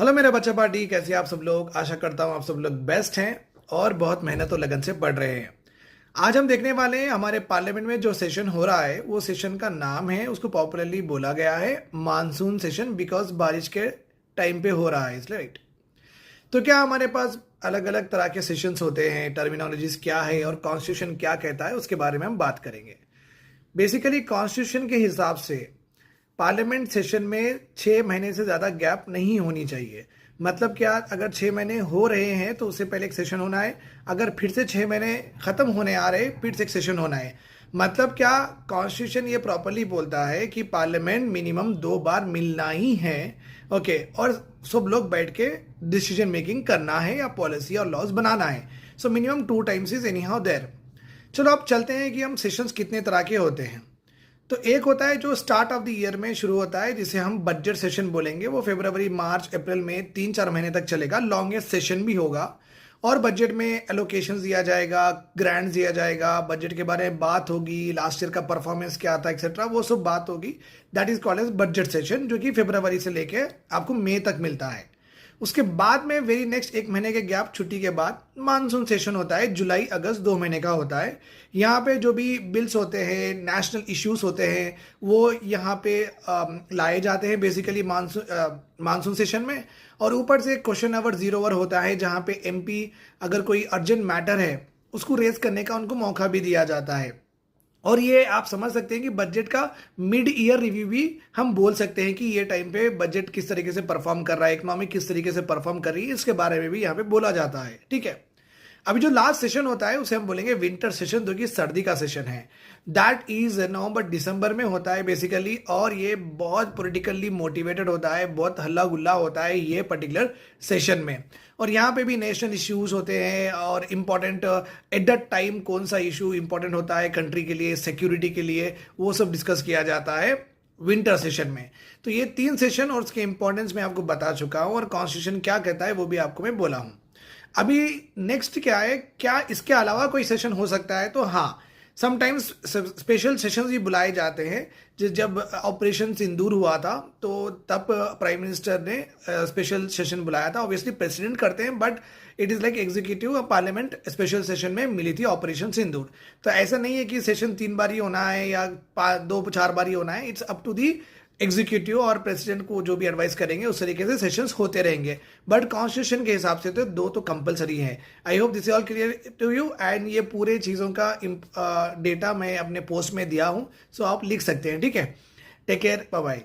Hello मेरे बच्चा party, कैसे आप सब लोग। आशा करता हूँ आप सब लोग बेस्ट हैं और बहुत मेहनत और लगन से पढ़ रहे हैं। आज हम देखने वाले हैं हमारे पार्लियामेंट में जो सेशन हो रहा है, वो सेशन का नाम है, उसको पॉपुलरली बोला गया है मानसून सेशन, बिकॉज बारिश के टाइम पे हो रहा है, इसलिए राइट। तो क्या हमारे पास अलग अलग तरह के सेशंस होते हैं, टर्मिनोलॉजीज क्या है और कॉन्स्टिट्यूशन क्या कहता है, उसके बारे में हम बात करेंगे। बेसिकली कॉन्स्टिट्यूशन के हिसाब से पार्लियामेंट सेशन में 6 महीने से ज़्यादा गैप नहीं होनी चाहिए। मतलब क्या, अगर 6 महीने हो रहे हैं तो उससे पहले एक सेशन होना है, अगर फिर से 6 महीने ख़त्म होने आ रहे फिर से एक सेशन होना है। मतलब क्या, कॉन्स्टिट्यूशन ये प्रॉपरली बोलता है कि पार्लियामेंट मिनिमम 2 बार मिलना ही है। ओके, और सब लोग बैठ के डिसीजन मेकिंग करना है या पॉलिसी और लॉज बनाना है। So minimum 2 times is anyhow there. चलो अब चलते हैं कि हम सेशंस कितने तरह के होते हैं। तो एक होता है जो स्टार्ट ऑफ द ईयर में शुरू होता है, जिसे हम बजट सेशन बोलेंगे। वो फरवरी मार्च अप्रैल में 3-4 महीने तक चलेगा, लॉन्गेस्ट सेशन भी होगा। और बजट में एलोकेशन दिया जाएगा, ग्रांट दिया जाएगा, बजट के बारे में बात होगी, लास्ट ईयर का परफॉर्मेंस क्या था एक्सेट्रा, वो सब बात होगी। That is called as budget session, जो कि फरवरी से लेके आपको मई तक मिलता है। उसके बाद में वेरी नेक्स्ट 1 महीने के गैप छुट्टी के बाद मानसून सेशन होता है, जुलाई अगस्त 2 महीने का होता है। यहाँ पे जो भी बिल्स होते हैं, नेशनल इश्यूज होते हैं, वो यहाँ पे लाए जाते हैं बेसिकली मानसून सेशन में। और ऊपर से क्वेश्चन आवर 0 आवर होता है, जहाँ पे एमपी अगर कोई अर्जेंट मैटर है उसको रेज करने का उनको मौका भी दिया जाता है। और ये आप समझ सकते हैं कि बजट का मिड ईयर रिव्यू भी हम बोल सकते हैं कि ये टाइम पे बजट किस तरीके से परफॉर्म कर रहा है, इकोनॉमी किस तरीके से परफॉर्म कर रही है, इसके बारे में भी यहाँ पे बोला जाता है। ठीक है, अभी जो लास्ट सेशन होता है उसे हम बोलेंगे विंटर सेशन, जो कि सर्दी का सेशन है। दैट इज नवंबर दिसंबर में होता है बेसिकली, और ये बहुत पॉलिटिकली मोटिवेटेड होता है, बहुत हल्ला गुल्ला होता है ये पर्टिकुलर सेशन में। और यहाँ पे भी नेशनल इश्यूज होते हैं और इम्पॉर्टेंट एट द टाइम कौन सा इशू इंपॉर्टेंट होता है कंट्री के लिए, सिक्योरिटी के लिए, वो सब डिस्कस किया जाता है विंटर सेशन में। तो ये 3 सेशन और उसके इंपॉर्टेंस मैं आपको बता चुका हूँ, और कॉन्स्टिट्यूशन क्या कहता है वो भी आपको मैं बोला हूँ। अभी नेक्स्ट क्या है, क्या इसके अलावा कोई सेशन हो सकता है? तो हाँ, समटाइम्स स्पेशल सेशंस भी बुलाए जाते हैं। जब ऑपरेशन सिंदूर हुआ था तो तब प्राइम मिनिस्टर ने स्पेशल सेशन बुलाया था। ऑब्वियसली प्रेसिडेंट करते हैं, but it is like executive parliament special session में मिली थी ऑपरेशन सिंदूर। तो ऐसा नहीं है कि सेशन 3 बार ही होना है या 2-4 बार ही होना है। It's up to the executive और प्रेसिडेंट को जो भी एडवाइस करेंगे उस तरीके से सेशंस होते रहेंगे। बट कॉन्स्टिट्यूशन के हिसाब से तो 2 तो कंपलसरी है। I hope this is all clear to you, and ये पूरे चीज़ों का डेटा मैं अपने पोस्ट में दिया हूँ, सो आप लिख सकते हैं। ठीक है, टेक केयर, बाय बाय।